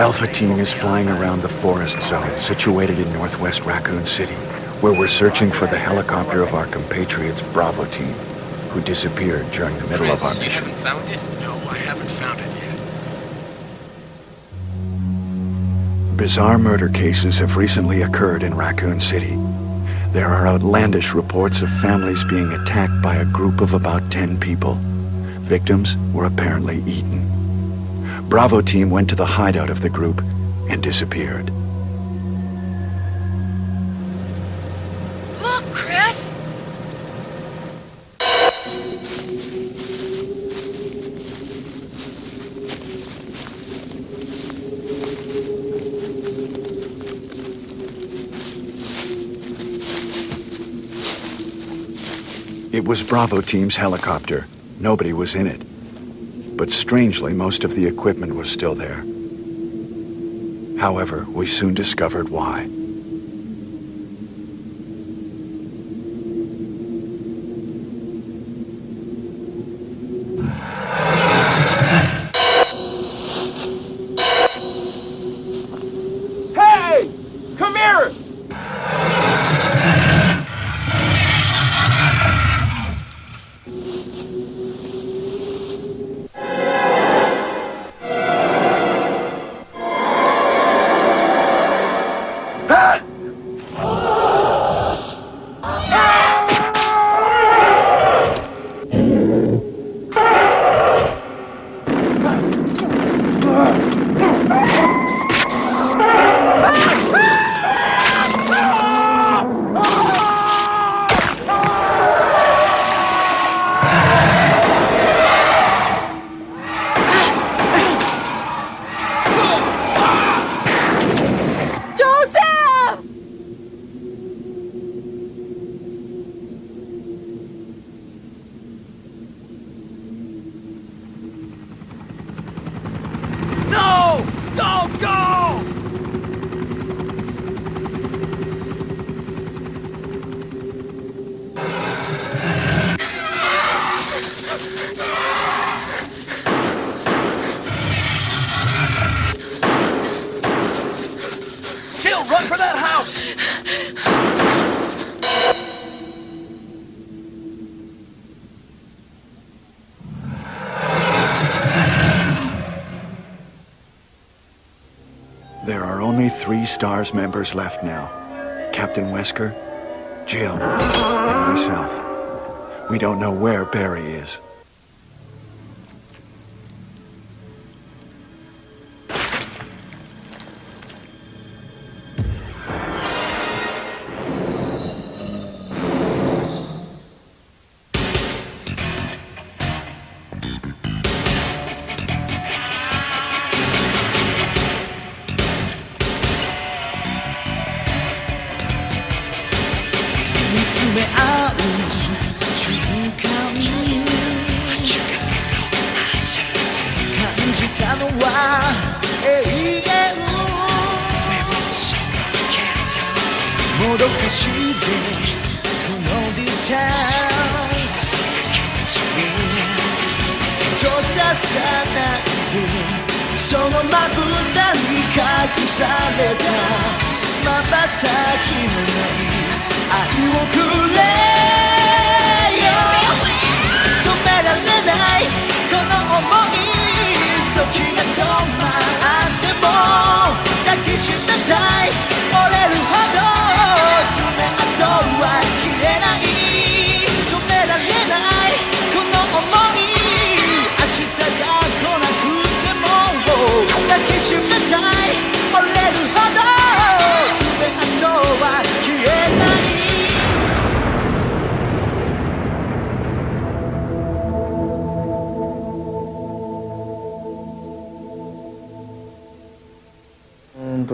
Alpha Team is flying around the forest zone situated in northwest Raccoon City, where we're searching for the helicopter of our compatriots Bravo Team, who disappeared during the middle of our mission. You haven't found it? No, I haven't found it yet. Bizarre murder cases have recently occurred in Raccoon City. There are outlandish reports of families being attacked by a group of about 10 people. Victims were apparently eaten. Bravo Team went to the hideout of the group and disappeared. Look, Chris! It was Bravo Team's helicopter. Nobody was in it. But strangely, most of the equipment was still there. However, we soon discovered why. Hey! Come here! Jill, run for that house! There are only 3 STARS members left now. Captain Wesker, Jill, and myself. We don't know where Barry is.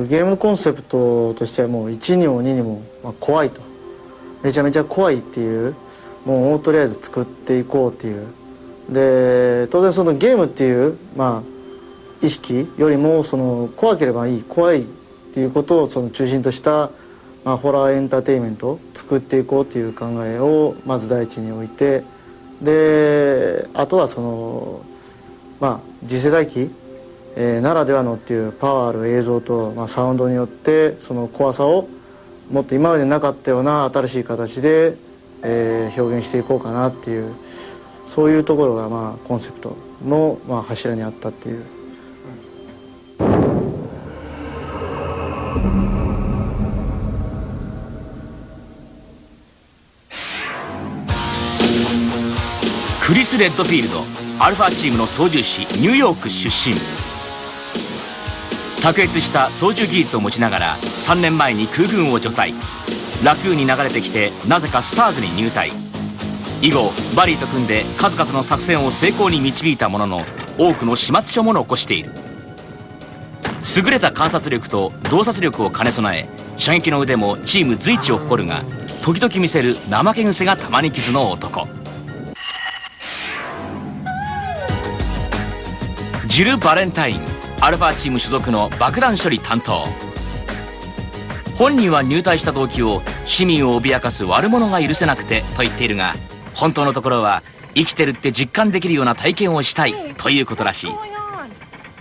ゲームコンセプトとしてはもう1にも2にも、怖いと、めちゃめちゃ怖いっていう、もうとりあえず作っていこうっていう。で当然そのゲームっていう、意識よりもその怖ければいい、怖いっていうことをその中心とした、ホラーエンターテインメントを作っていこうっていう考えをまず第一に置いて、であとはその次世代機ならではのっていうパワーある映像と、サウンドによってその怖さをもっと今までなかったような新しい形で、表現していこうかなっていう、そういうところがコンセプトの、柱にあったっていう。クリス・レッドフィールド、アルファチームの操縦士、ニューヨーク出身。卓越した操縦技術を持ちながら3年前に空軍を除隊、ラクーンに流れてきてなぜかスターズに入隊。以後バリーと組んで数々の作戦を成功に導いたものの、多くの始末書も残している。優れた観察力と洞察力を兼ね備え、射撃の腕もチーム随一を誇るが、時々見せる怠け癖が玉に傷の男。ジル・バレンタイン、アルファチーム所属の爆弾処理担当。本人は入隊した動機を市民を脅かす悪者が許せなくてと言っているが、本当のところは生きてるって実感できるような体験をしたいということらしい。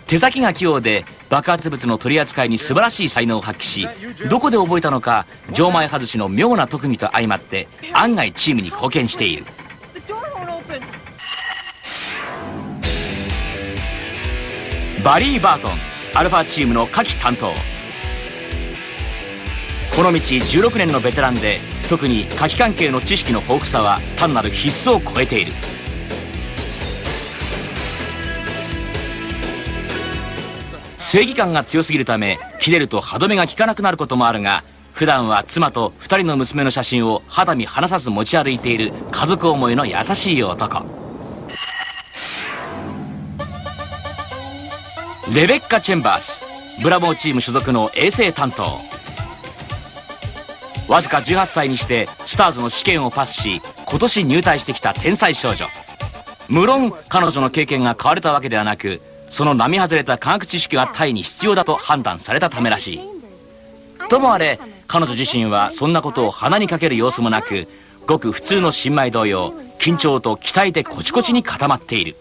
手先が器用で爆発物の取り扱いに素晴らしい才能を発揮し、どこで覚えたのか錠前外しの妙な特技と相まって案外チームに貢献している。バリー・バートン、アルファチームの火器担当。この道16年のベテランで、特に火器関係の知識の豊富さは単なる必須を超えている。正義感が強すぎるため切れると歯止めが効かなくなることもあるが、普段は妻と2人の娘の写真を肌身離さず持ち歩いている家族思いの優しい男。レベッカ・チェンバース、ブラボーチーム所属の衛生担当。わずか18歳にしてスターズの試験をパスし、今年入隊してきた天才少女。無論彼女の経験が変われたわけではなく、その並外れた科学知識が隊に必要だと判断されたためらしい。ともあれ彼女自身はそんなことを鼻にかける様子もなく、ごく普通の新米同様、緊張と期待でコチコチに固まっている。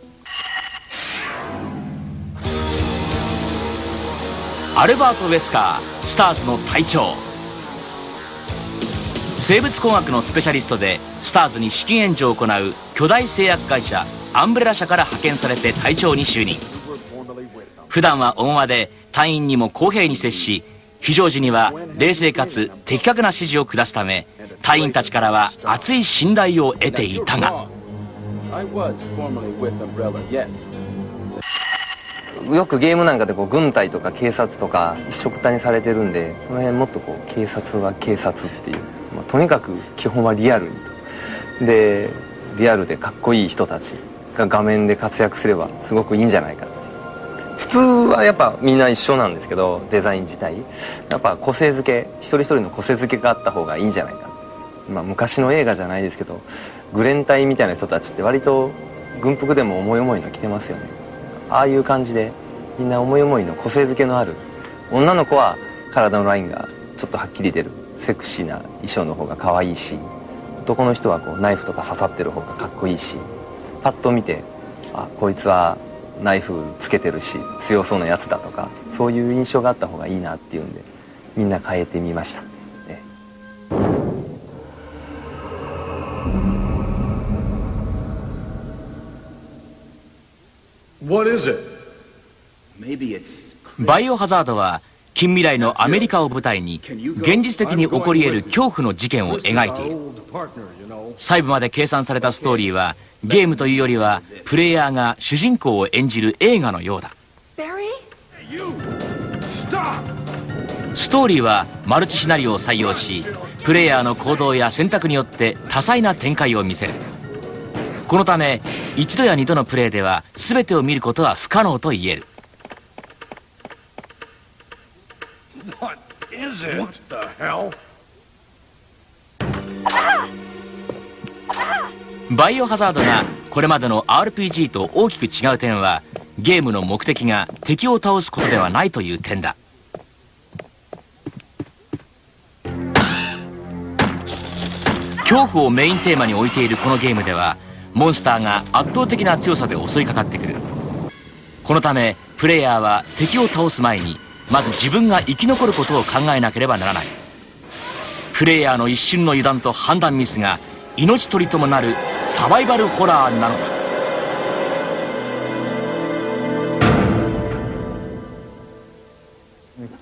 アルバート・ウェスカー、スターズの隊長。生物工学のスペシャリストでスターズに資金援助を行う巨大製薬会社アンブレラ社から派遣されて隊長に就任。普段は温和で隊員にも公平に接し、非常時には冷静かつ的確な指示を下すため、隊員たちからは厚い信頼を得ていたが、よくゲームなんかで軍隊とか警察とか一緒くたにされてるんで、その辺もっと警察は警察っていう、とにかく基本はリアルにと。でリアルでかっこいい人たちが画面で活躍すればすごくいいんじゃないかって。普通はやっぱみんな一緒なんですけど、デザイン自体やっぱ個性付け、一人一人の個性付けがあった方がいいんじゃないか。昔の映画じゃないですけど、グレン隊みたいな人たちって割と軍服でも思い思いの着てますよね。ああいう感じでみんな思い思いの個性付けのある、女の子は体のラインがちょっとはっきり出るセクシーな衣装の方が可愛いし、男の人はナイフとか刺さってる方がかっこいいし、パッと見てこいつはナイフつけてるし強そうなやつだとか、そういう印象があった方がいいなっていうんで、みんな変えてみました、ね。バイオハザードは近未来のアメリカを舞台に現実的に起こり得る恐怖の事件を描いている。細部まで計算されたストーリーは、ゲームというよりはプレイヤーが主人公を演じる映画のようだ。ストーリーはマルチシナリオを採用し、プレイヤーの行動や選択によって多彩な展開を見せる。このため一度や二度のプレイでは全てを見ることは不可能と言える。バイオハザードがこれまでの RPG と大きく違う点は、ゲームの目的が敵を倒すことではないという点だ。恐怖をメインテーマに置いているこのゲームでは、モンスターが圧倒的な強さで襲いかかってくる。このためプレイヤーは敵を倒す前にまず自分が生き残ることを考えなければならない。プレイヤーの一瞬の油断と判断ミスが命取りともなるサバイバルホラーなのだ。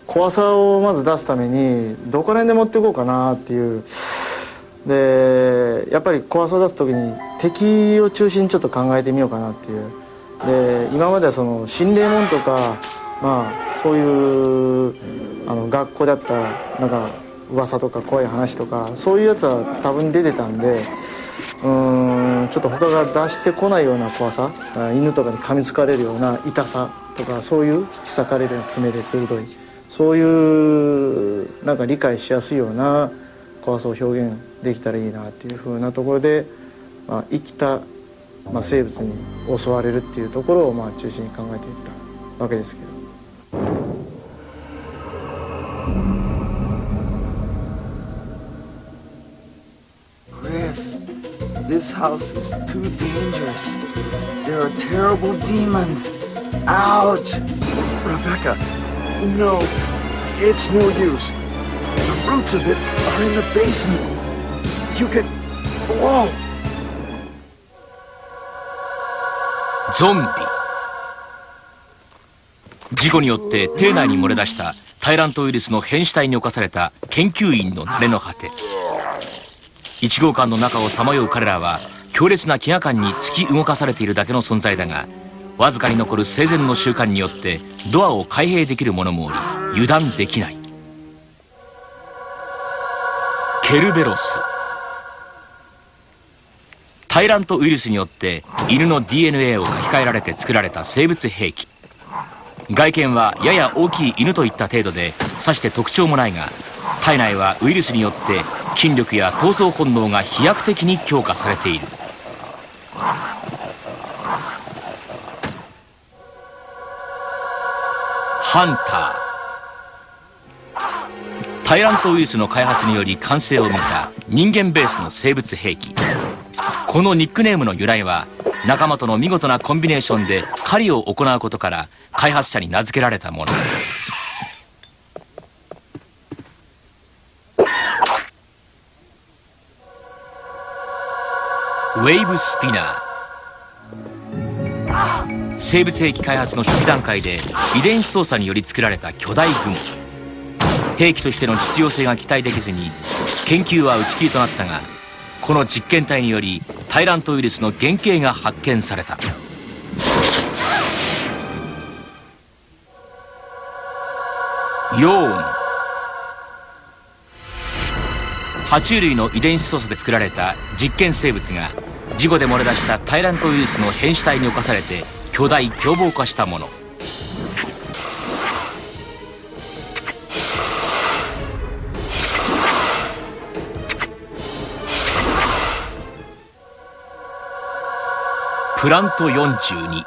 怖さをまず出すためにどこら辺で持っていこうかなっていう。でやっぱり怖さを出す時に敵を中心にちょっと考えてみようかなっていう。で今まではその心霊門とか、まあそういう学校であったなんか噂とか怖い話とかそういうやつは多分出てたんで、ちょっと他が出してこないような怖さ、犬とかに噛みつかれるような痛さとか、そういう引き裂かれるような爪で鋭い、そういうなんか理解しやすいような怖さを表現できたらいいなっていうふうなところで、生きた、生物に襲われるっていうところを中心に考えていったわけですけど。Chris, this house is too dangerous. There are terrible demons. Out! Rebecca, no, it's no use. The roots of it are in the basement. You can... Whoa! ゾンビ。事故によって体内に漏れ出したタイラントウイルスの変死体に侵された研究員の慣れの果て。1号館の中をさまよう彼らは強烈な飢餓感に突き動かされているだけの存在だが、わずかに残る生前の習慣によってドアを開閉できるものもおり油断できない。ケルベロス。タイラントウイルスによって犬の DNA を書き換えられて作られた生物兵器。外見はやや大きい犬といった程度でさして特徴もないが、体内はウイルスによって筋力や闘争本能が飛躍的に強化されている。ハンター。タイラントウイルスの開発により完成を見た人間ベースの生物兵器。このニックネームの由来は仲間との見事なコンビネーションで狩りを行うことから開発者に名付けられたもの。ウェイブスピナー。生物兵器開発の初期段階で遺伝子操作により作られた巨大雲。兵器としての実用性が期待できずに研究は打ち切りとなったが、この実験体によりタイラントウイルスの原型が発見された。ヨーン。爬虫類の遺伝子操作で作られた実験生物が事故で漏れ出したタイラントウイルスの変死体に侵されて巨大凶暴化したもの。プラント42。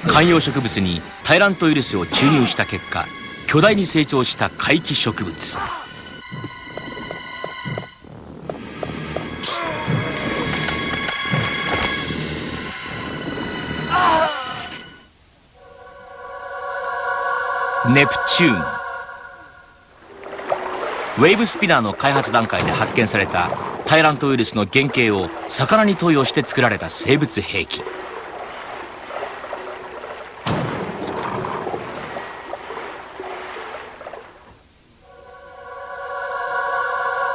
観葉植物にタイラントウイルスを注入した結果、巨大に成長した怪奇植物。ネプチューン。ウェーブスピナーの開発段階で発見されたタイラントウイルスの原型を魚に投与して作られた生物兵器。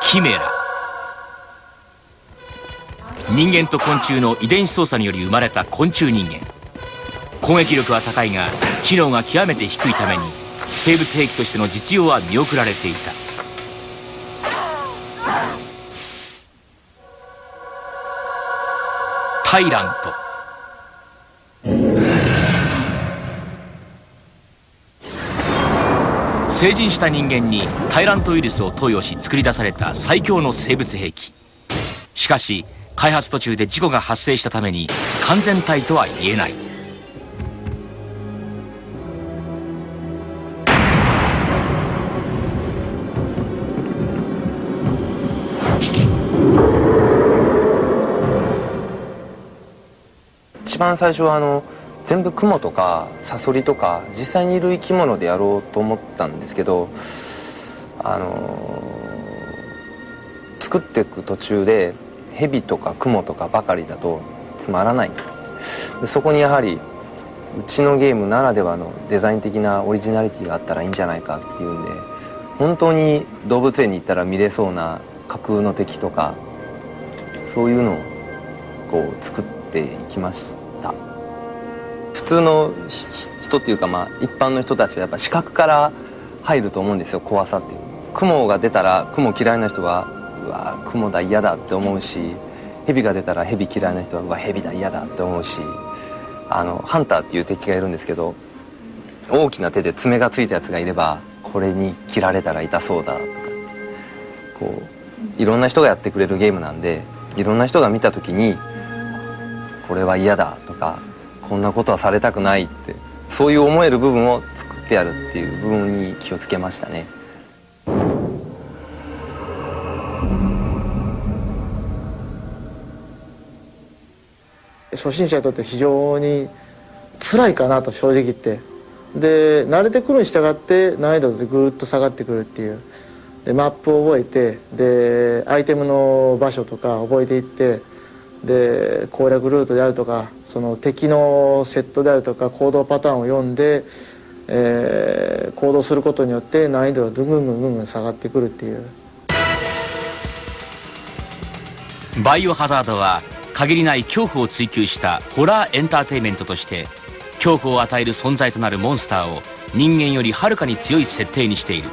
キメラ。人間と昆虫の遺伝子操作により生まれた昆虫人間。攻撃力は高いが知能が極めて低いために生物兵器としての実用は見送られていた。タイラント。成人した人間にタイラントウイルスを投与し作り出された最強の生物兵器。しかし開発途中で事故が発生したために完全体とは言えない。一番最初は全部クモとかサソリとか実際にいる生き物でやろうと思ったんですけど、作っていく途中でヘビとかクモとかばかりだとつまらない。でそこにやはりうちのゲームならではのデザイン的なオリジナリティがあったらいいんじゃないかっていうんで、本当に動物園に行ったら見れそうな架空の敵とかそういうのをこう作っていきました。普通の人っていうか、一般の人たちはやっぱ視覚から入ると思うんですよ、怖さっていう。雲が出たら雲嫌いな人はうわ雲だ嫌だって思うし、蛇が出たら蛇嫌いな人はうわ蛇だ嫌だって思うし、ハンターっていう敵がいるんですけど、大きな手で爪がついたやつがいればこれに切られたら痛そうだとか、こういろんな人がやってくれるゲームなんで、いろんな人が見た時にこれは嫌だとかこんなことはされたくないって、そういう思える部分を作ってやるっていう部分に気をつけましたね。初心者にとって非常に辛いかなと正直言って、で慣れてくるに従って難易度でぐーっと下がってくるっていう。でマップを覚えて、でアイテムの場所とか覚えていって、で攻略ルートであるとかその敵のセットであるとか行動パターンを読んで、行動することによって難易度がぐんぐん下がってくるっていう。バイオハザードは限りない恐怖を追求したホラーエンターテインメントとして、恐怖を与える存在となるモンスターを人間よりはるかに強い設定にしている。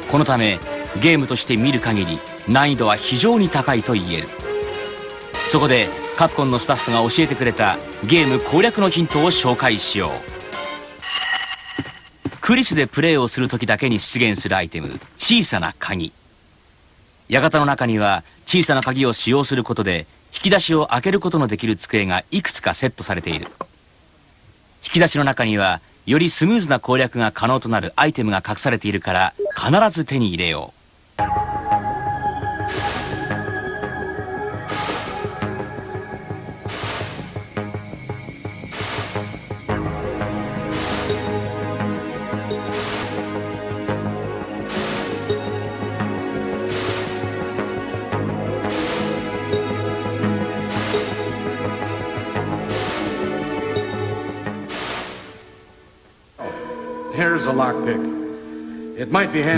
このためゲームとして見る限り難易度は非常に高いと言える。そこでカプコンのスタッフが教えてくれたゲーム攻略のヒントを紹介しよう。クリスでプレイをする時だけに出現するアイテム、小さな鍵。館の中には小さな鍵を使用することで引き出しを開けることのできる机がいくつかセットされている。引き出しの中にはよりスムーズな攻略が可能となるアイテムが隠されているから、必ず手に入れよう。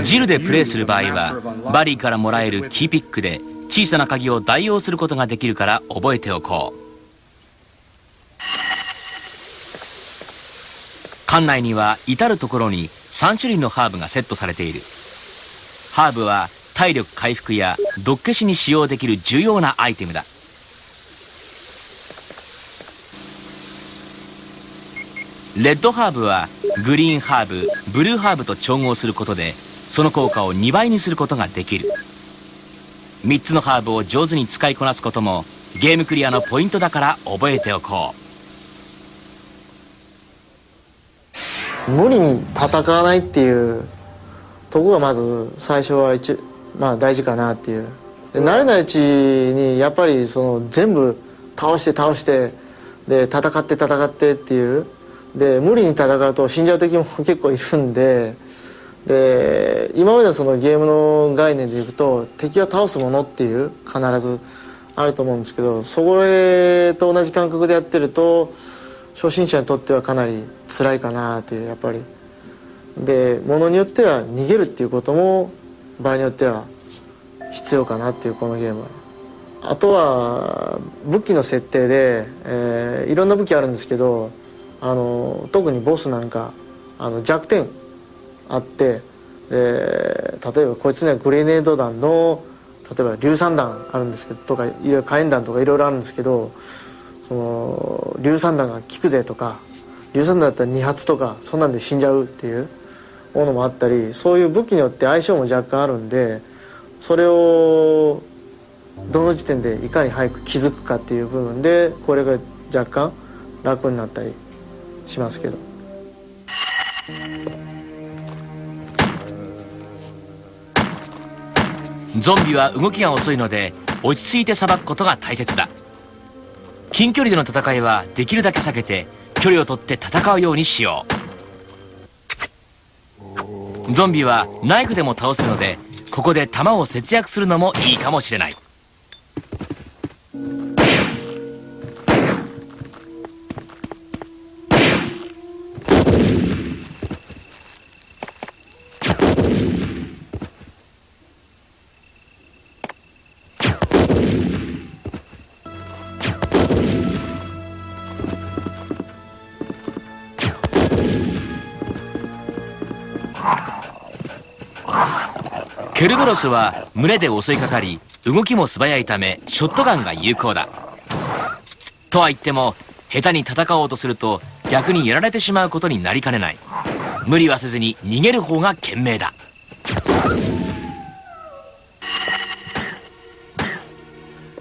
ジルでプレイする場合はバリーからもらえるキーピックで小さな鍵を代用することができるから覚えておこう。館内には至る所に3種類のハーブがセットされている。ハーブは体力回復や毒消しに使用できる重要なアイテムだ。レッドハーブはグリーンハーブ、ブルーハーブと調合することでその効果を2倍にすることができる。3つのハーブを上手に使いこなすこともゲームクリアのポイントだから覚えておこう。無理に戦わないっていうとこがまず最初は大事かなっていう。で慣れないうちにやっぱりその全部倒してで戦ってっていう。で無理に戦うと死んじゃう時も結構いるんで、今までのそのゲームの概念でいくと敵を倒すものっていう必ずあると思うんですけど、それと同じ感覚でやってると初心者にとってはかなり辛いかなっていう。やっぱりで物によっては逃げるっていうことも場合によっては必要かなっていう、このゲームは。あとは武器の設定で、いろんな武器あるんですけど、特にボスなんか弱点あって、例えばこいつにはグレネード弾の例えば硫酸弾あるんですけどとか、いろいろ火炎弾とかいろいろあるんですけど、その硫酸弾が効くぜとか、硫酸弾だったら2発とかそんなんで死んじゃうっていうものもあったり、そういう武器によって相性も若干あるんで、それをどの時点でいかに早く気づくかっていう部分でこれが若干楽になったりしますけど。ゾンビは動きが遅いので落ち着いてさばくことが大切だ。近距離での戦いはできるだけ避けて距距離を取って戦うようにしよう。ゾンビはナイフでも倒せるので、ここで弾を節約するのもいいかもしれない。ケルベロスは群れで襲いかかり、動きも素早いためショットガンが有効だ。とは言っても、下手に戦おうとすると逆にやられてしまうことになりかねない。無理はせずに逃げる方が賢明だ。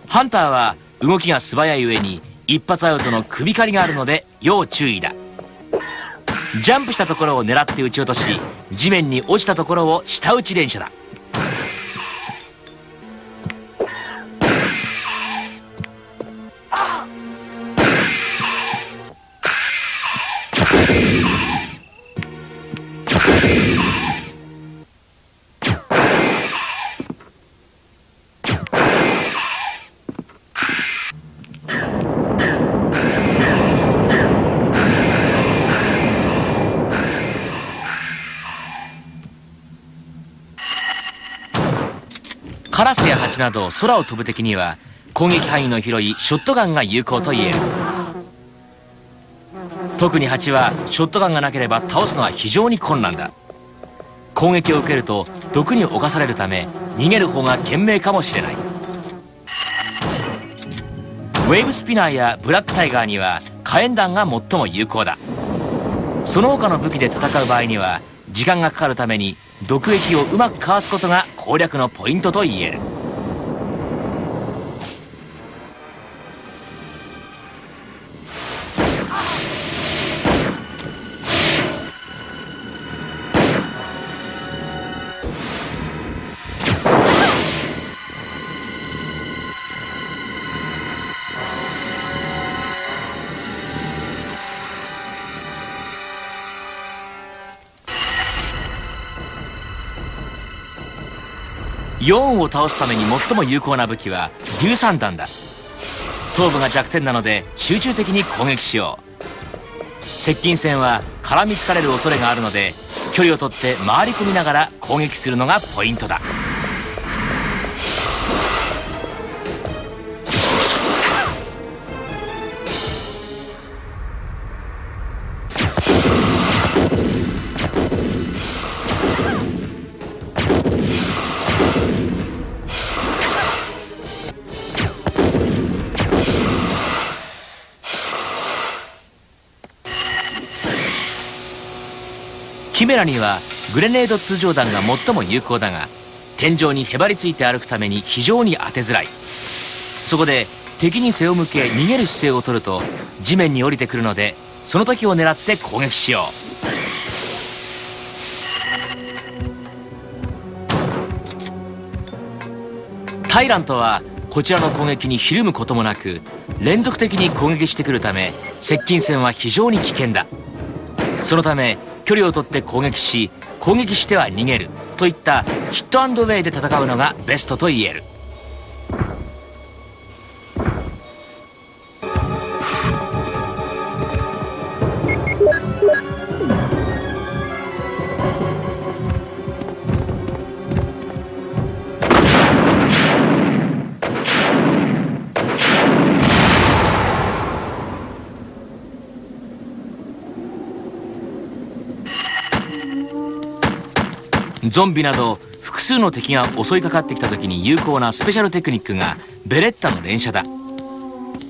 ハンターは動きが素早い上に一発アウトの首狩りがあるので要注意だ。ジャンプしたところを狙って撃ち落とし、地面に落ちたところを下打ち連射だ。カラスやハチなど空を飛ぶ敵には攻撃範囲の広いショットガンが有効と言える。特にハチはショットガンがなければ倒すのは非常に困難だ。攻撃を受けると毒に侵されるため逃げる方が賢明かもしれない。ウェーブスピナーやブラックタイガーには火炎弾が最も有効だ。その他の武器で戦う場合には時間がかかるために毒液をうまくかわすことが攻略のポイントと言える。ヨーンを倒すために最も有効な武器は硫酸弾だ。頭部が弱点なので集中的に攻撃しよう。接近戦は絡みつかれる恐れがあるので、距離を取って回り込みながら攻撃するのがポイントだ。キメラにはグレネード通常弾が最も有効だが、天井にへばりついて歩くために非常に当てづらい。そこで敵に背を向け逃げる姿勢を取ると地面に降りてくるので、その時を狙って攻撃しよう。タイラントはこちらの攻撃にひるむこともなく連続的に攻撃してくるため、接近戦は非常に危険だ。そのため距離を取って攻撃し、攻撃しては逃げるといったヒットアンドウェイで戦うのがベストと言える。ゾンビなど複数の敵が襲いかかってきた時に有効なスペシャルテクニックがベレッタの連射だ。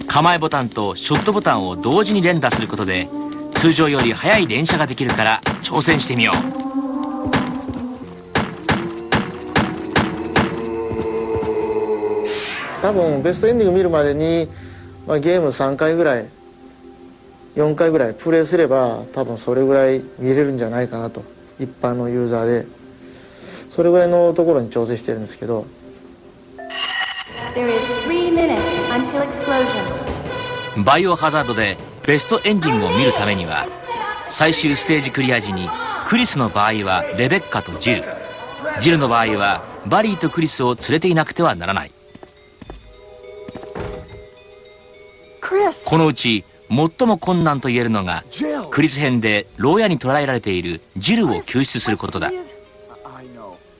構えボタンとショットボタンを同時に連打することで通常より速い連射ができるから挑戦してみよう。多分ベストエンディング見るまでに、ゲーム3回ぐらい4回ぐらいプレイすれば多分それぐらい見れるんじゃないかなと。一般のユーザーでそれぐらいのところに調整してるんですけど。 バイオハザードでベストエンディングを見るためには最終ステージクリア時にクリスの場合はレベッカとジル、ジルの場合はバリーとクリスを連れていなくてはならない。このうち最も困難と言えるのがクリス編で牢屋に捕らえられているジルを救出することだ。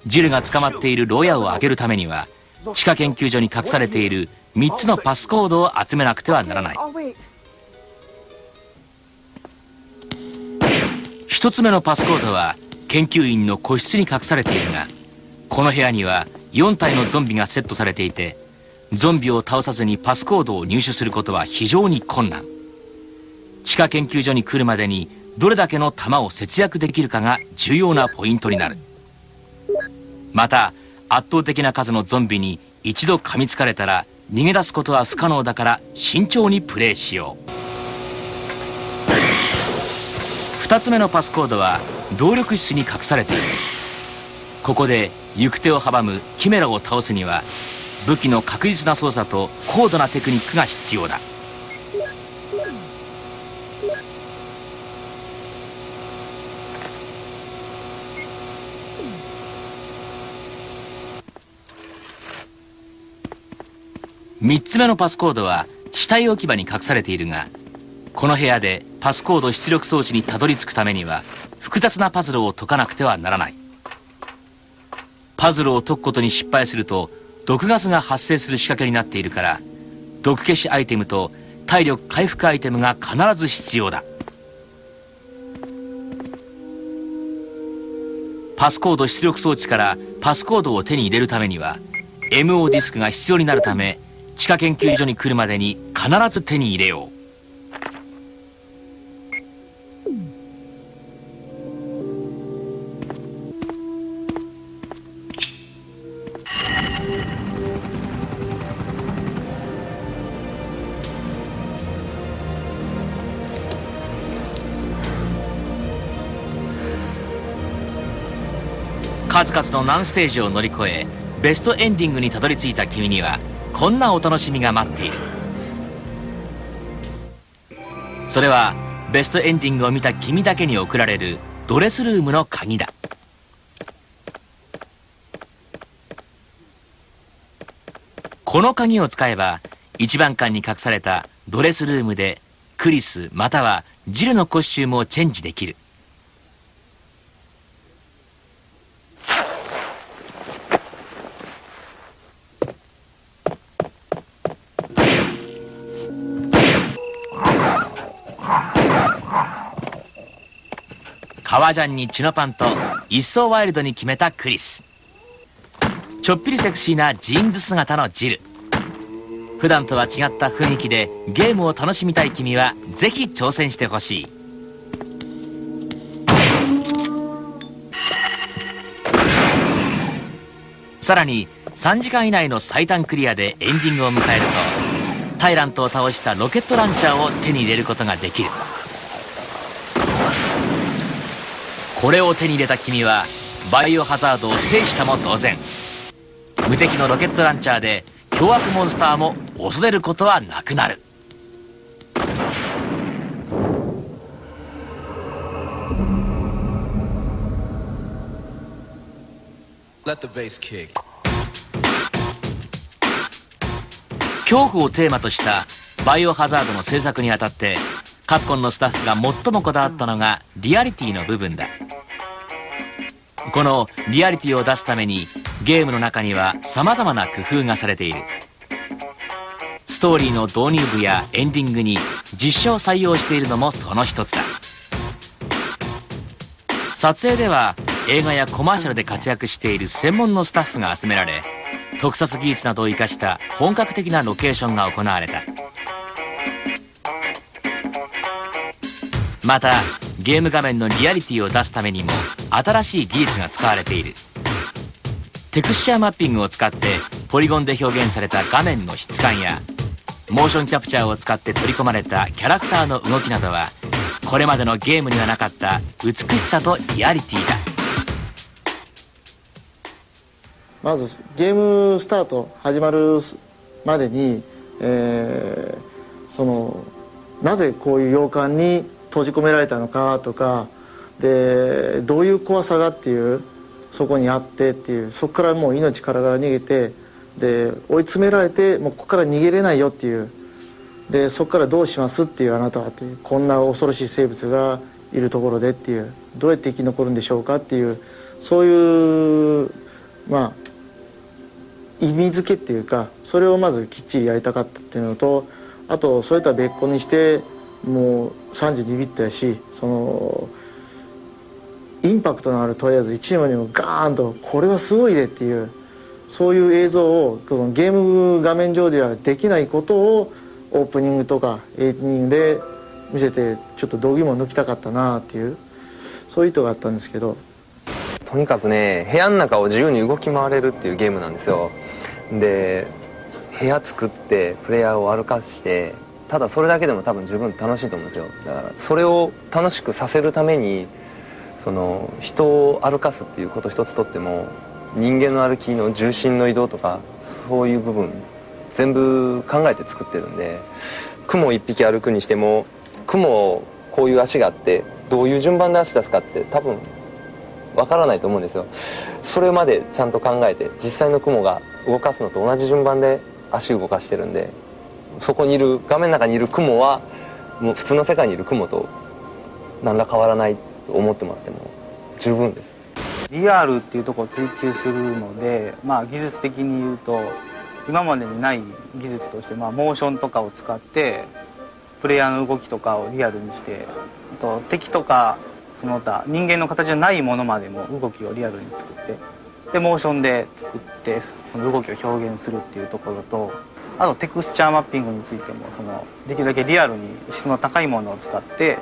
ジルが捕まっている牢屋を開けるためには地下研究所に隠されている3つのパスコードを集めなくてはならない。1つ目のパスコードは研究員の個室に隠されているが、この部屋には4体のゾンビがセットされていて、ゾンビを倒さずにパスコードを入手することは非常に困難。地下研究所に来るまでにどれだけの弾を節約できるかが重要なポイントになる。また圧倒的な数のゾンビに一度噛みつかれたら逃げ出すことは不可能だから慎重にプレイしよう。2つ目のパスコードは動力室に隠されている。ここで行く手を阻むキメラを倒すには武器の確実な操作と高度なテクニックが必要だ。3つ目のパスコードは死体置き場に隠されているが、この部屋でパスコード出力装置にたどり着くためには複雑なパズルを解かなくてはならない。パズルを解くことに失敗すると毒ガスが発生する仕掛けになっているから、毒消しアイテムと体力回復アイテムが必ず必要だ。パスコード出力装置からパスコードを手に入れるためには MO ディスクが必要になるため、地下研究所に来るまでに必ず手に入れよう。数々の難ステージを乗り越えベストエンディングにたどり着いた君にはこんなお楽しみが待っている。それはベストエンディングを見た君だけに贈られるドレスルームの鍵だ。この鍵を使えば1番館に隠されたドレスルームでクリスまたはジルのコスチュームをチェンジできる。革ジャンにチノパンと一層ワイルドに決めたクリス、ちょっぴりセクシーなジーンズ姿のジル。普段とは違った雰囲気でゲームを楽しみたい君はぜひ挑戦してほしい。さらに3時間以内の最短クリアでエンディングを迎えるとタイラントを倒したロケットランチャーを手に入れることができる。これを手に入れた君はバイオハザードを制したも同然。無敵のロケットランチャーで凶悪モンスターも恐れることはなくなる。恐怖をテーマとしたバイオハザードの制作にあたってカプコンのスタッフが最もこだわったのがリアリティの部分だ。このリアリティを出すためにゲームの中には様々な工夫がされている。ストーリーの導入部やエンディングに実写を採用しているのもその一つだ。撮影では映画やコマーシャルで活躍している専門のスタッフが集められ、特撮技術などを生かした本格的なロケーションが行われた。またゲーム画面のリアリティを出すためにも新しい技術が使われている。テクスチャーマッピングを使ってポリゴンで表現された画面の質感やモーションキャプチャーを使って取り込まれたキャラクターの動きなどはこれまでのゲームにはなかった美しさとリアリティだ。まずゲームスタート始まるまでに、そのなぜこういう洋館に閉じ込められたのかとかで、どういう怖さがっていうそこにあってっていう、そこからもう命からがら逃げて、で追い詰められてもうここから逃げれないよっていう、でそこからどうしますっていう、あなたはっていう、こんな恐ろしい生物がいるところでっていう、どうやって生き残るんでしょうかっていう、そういうまあ意味付けっていうか、それをまずきっちりやりたかったっていうのと、あとそれとは別個にしてもう32ビットやし、そのインパクトのある、とりあえず1にも2にもガーンとこれはすごいでっていう、そういう映像をこのゲーム画面上ではできないことをオープニングとかエンディングで見せて、ちょっと度肝抜きたかったなっていう、そういう意図があったんですけど。とにかくね、部屋の中を自由に動き回れるっていうゲームなんですよ。で部屋作ってプレイヤーを歩かして、ただそれだけでも多分十分楽しいと思うんですよ。だからそれを楽しくさせるために、その人を歩かすっていうこと一つとっても、人間の歩きの重心の移動とかそういう部分全部考えて作ってるんで、雲一匹歩くにしても雲こういう足があってどういう順番で足出すかって多分わからないと思うんですよ。それまでちゃんと考えて、実際の雲が動かすのと同じ順番で足動かしてるんで、そこにいる画面の中にいる雲はもう普通の世界にいる雲と何ら変わらないと思ってもらっても十分です。リアルっていうところを追求するので、技術的に言うと今までにない技術として、モーションとかを使ってプレイヤーの動きとかをリアルにして、あと敵とかその他人間の形じゃないものまでも動きをリアルに作って、でモーションで作ってその動きを表現するっていうところと、あとテクスチャーマッピングについてもできるだけリアルに質の高いものを使って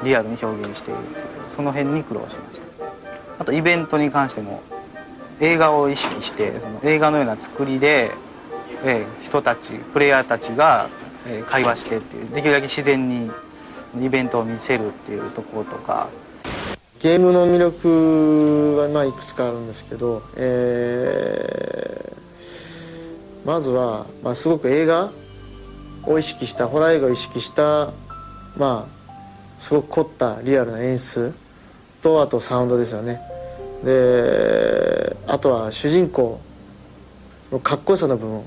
リアルに表現しているという、その辺に苦労しました。あとイベントに関しても映画を意識して、その映画のような作りで、人たちプレイヤーたちが、会話してっていう、できるだけ自然にイベントを見せるっていうところとか。ゲームの魅力はいくつかあるんですけど、まずは、すごく映画を意識した、ホラー映画を意識した、すごく凝ったリアルな演出と、あとサウンドですよね。であとは主人公のかっこよさの部分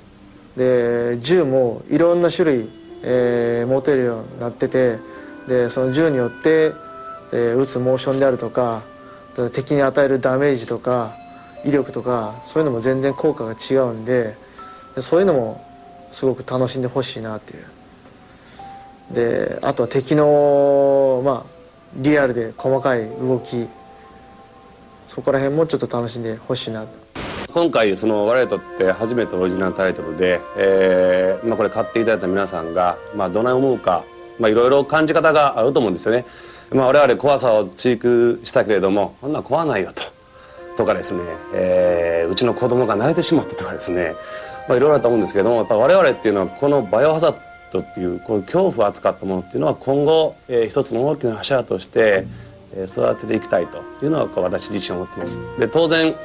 で、銃もいろんな種類、持てるようになってて、でその銃によって撃つモーションであるとか、敵に与えるダメージとか威力とか、そういうのも全然効果が違うんで、そういうのもすごく楽しんでほしいなっていう。であとは敵のリアルで細かい動き、そこら辺もちょっと楽しんでほしいな。今回我々にとって初めてオリジナルタイトルで、これ買っていただいた皆さんが、どない思うか、いろいろ感じ方があると思うんですよね。我々怖さを追求したけれども、こんな怖ないよとかですね、うちの子供が泣いてしまったとかですね、いろいろあると思うんですけども、やっぱ我々っていうのはこのバイオハザードっていうこの恐怖を扱ったものっていうのは今後、一つの大きな柱として育てていきたいというのは私自身思っています。で当然、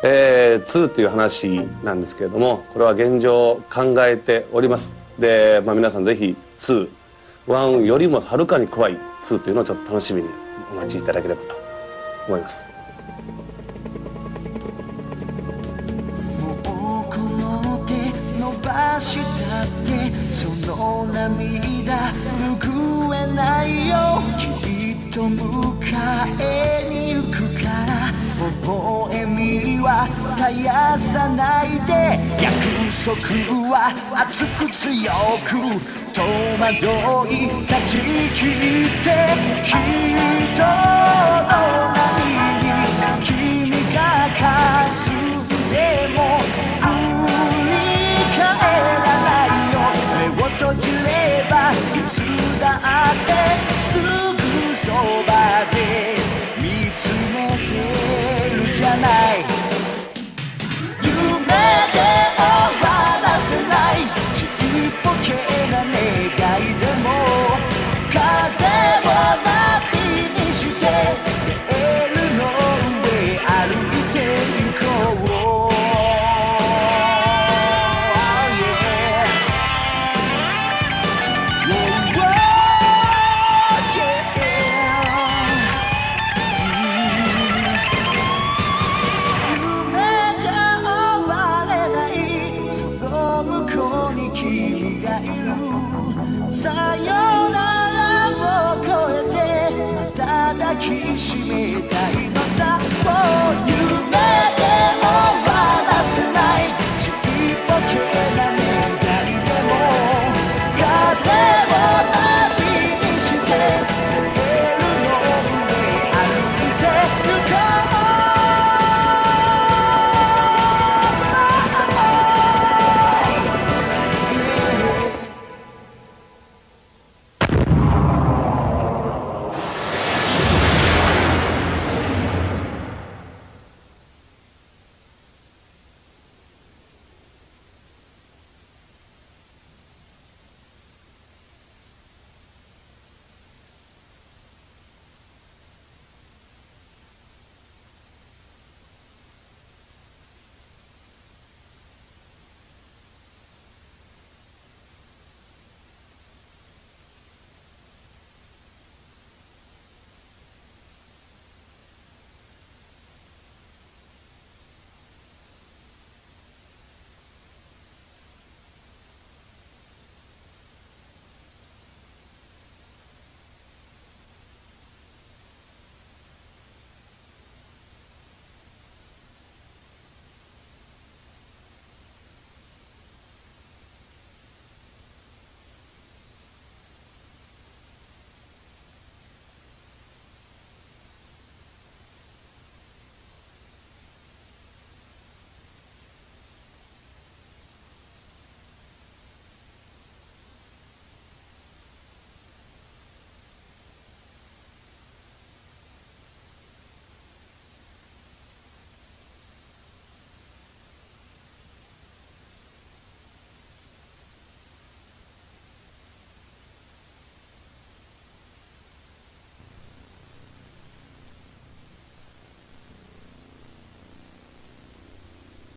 2っていう話なんですけれども、これは現状考えております。で、皆さんぜひ2、1よりもはるかに怖い2というのをちょっと楽しみにお待ちいただければと思います。もうこの手伸ばしたってその涙拭えないよ。きっと迎えに行くから微笑みは絶やさないで。約束は熱く強く戸惑い断ち切って人の